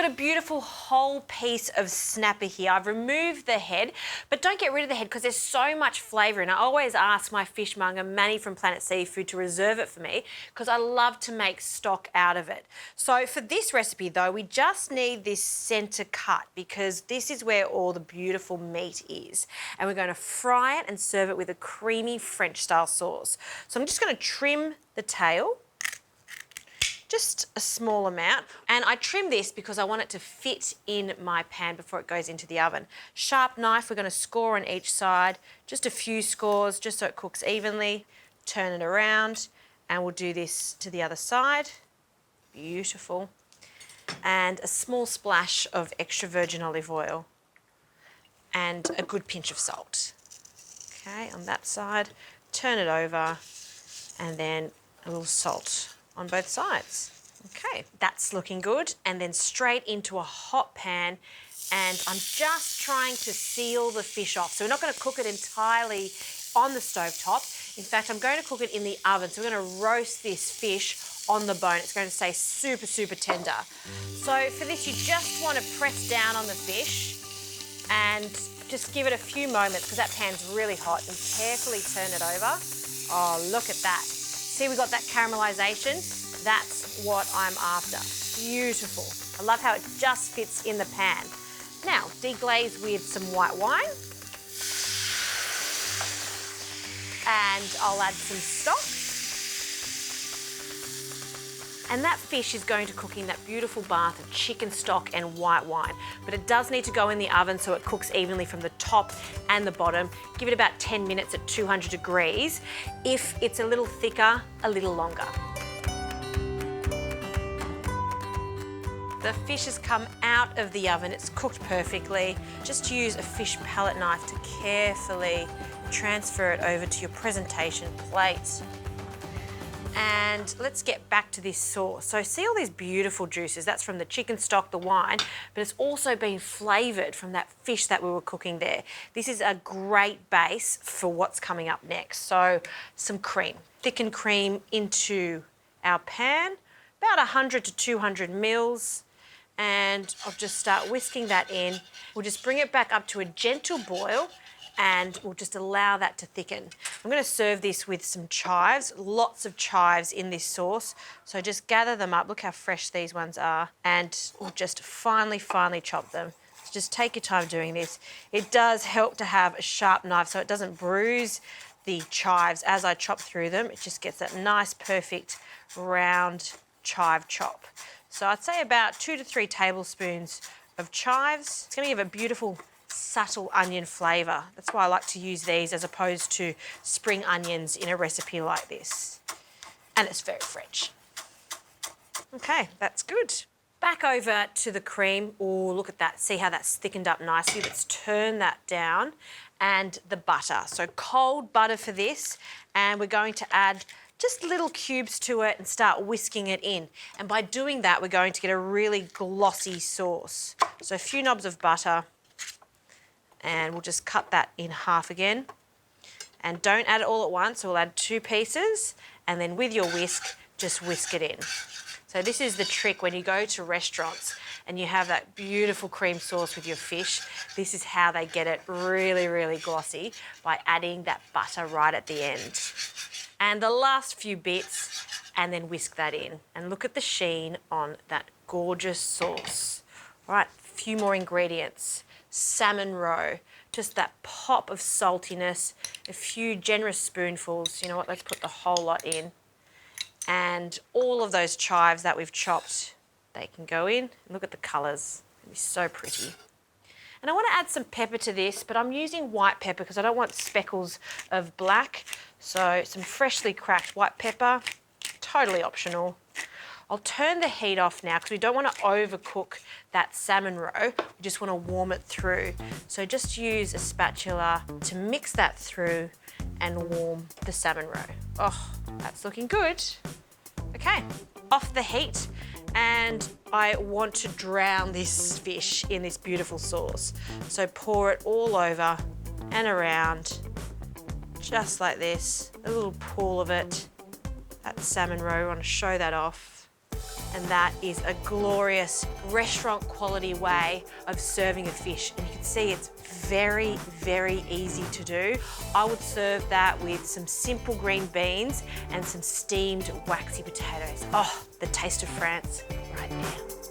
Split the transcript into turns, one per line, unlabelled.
got a beautiful whole piece of snapper here. I've removed the head, but don't get rid of the head because there's so much flavour in it. I always ask my fishmonger, Manny from Planet Seafood, to reserve it for me because I love to make stock out of it. So for this recipe though, we just need this centre cut because this is where all the beautiful meat is. And we're going to fry it and serve it with a creamy French style sauce. So I'm just going to trim the tail. Just a small amount, and I trim this because I want it to fit in my pan before it goes into the oven. Sharp knife, we're going to score on each side, just a few scores just so it cooks evenly. Turn it around and we'll do this to the other side. Beautiful. And a small splash of extra virgin olive oil and a good pinch of salt. Okay, on that side, turn it over and then a little salt on both sides. Okay, that's looking good. And then straight into a hot pan, and I'm just trying to seal the fish off. So we're not going to cook it entirely on the stovetop. In fact, I'm going to cook it in the oven. So we're going to roast this fish on the bone. It's going to stay super, super tender. So for this, you just want to press down on the fish and just give it a few moments because that pan's really hot, and carefully turn it over. Oh, look at that. See, we got that caramelisation. That's what I'm after. Beautiful. I love how it just fits in the pan. Now, deglaze with some white wine. And I'll add some stock. And that fish is going to cook in that beautiful bath of chicken stock and white wine. But it does need to go in the oven so it cooks evenly from the top and the bottom. Give it about 10 minutes at 200 degrees. If it's a little thicker, a little longer. The fish has come out of the oven. It's cooked perfectly. Just use a fish palette knife to carefully transfer it over to your presentation plate. And let's get back to this sauce. So see all these beautiful juices? That's from the chicken stock, the wine, but it's also been flavoured from that fish that we were cooking there. This is a great base for what's coming up next. So some cream, thickened cream into our pan, about 100 to 200 mils. And I'll just start whisking that in. We'll just bring it back up to a gentle boil and we'll just allow that to thicken. I'm going to serve this with some chives, lots of chives in this sauce. So just gather them up. Look how fresh these ones are. And we'll just finely chop them. So just take your time doing this. It does help to have a sharp knife so it doesn't bruise the chives as I chop through them. It just gets that nice, perfect, round chive chop. So I'd say about 2 to 3 tablespoons of chives. It's going to give a beautiful subtle onion flavour. That's why I like to use these as opposed to spring onions in a recipe like this. And it's very French. Okay, that's good. Back over to the cream. Oh, look at that. See how that's thickened up nicely? Let's turn that down. And the butter. So cold butter for this. And we're going to add just little cubes to it and start whisking it in. And by doing that, we're going to get a really glossy sauce. So a few knobs of butter. And we'll just cut that in half again. And don't add it all at once, we'll add 2 pieces, and then with your whisk, just whisk it in. So this is the trick when you go to restaurants and you have that beautiful cream sauce with your fish. This is how they get it really, really glossy, by adding that butter right at the end. And the last few bits, and then whisk that in. And look at the sheen on that gorgeous sauce. All right, a few more ingredients. Salmon roe, just that pop of saltiness, a few generous spoonfuls. You know what, let's put the whole lot in. And all of those chives that we've chopped, they can go in. Look at the colours, it'll be so pretty. And I want to add some pepper to this, but I'm using white pepper because I don't want speckles of black. So some freshly cracked white pepper, totally optional. I'll turn the heat off now because we don't want to overcook that salmon roe. We just want to warm it through. So just use a spatula to mix that through and warm the salmon roe. Oh, that's looking good. Okay, off the heat. And I want to drown this fish in this beautiful sauce. So pour it all over and around, just like this. A little pool of it. That salmon roe, I want to show that off. And that is a glorious restaurant quality way of serving a fish. And you can see it's very, very easy to do. I would serve that with some simple green beans and some steamed waxy potatoes. Oh, the taste of France right now.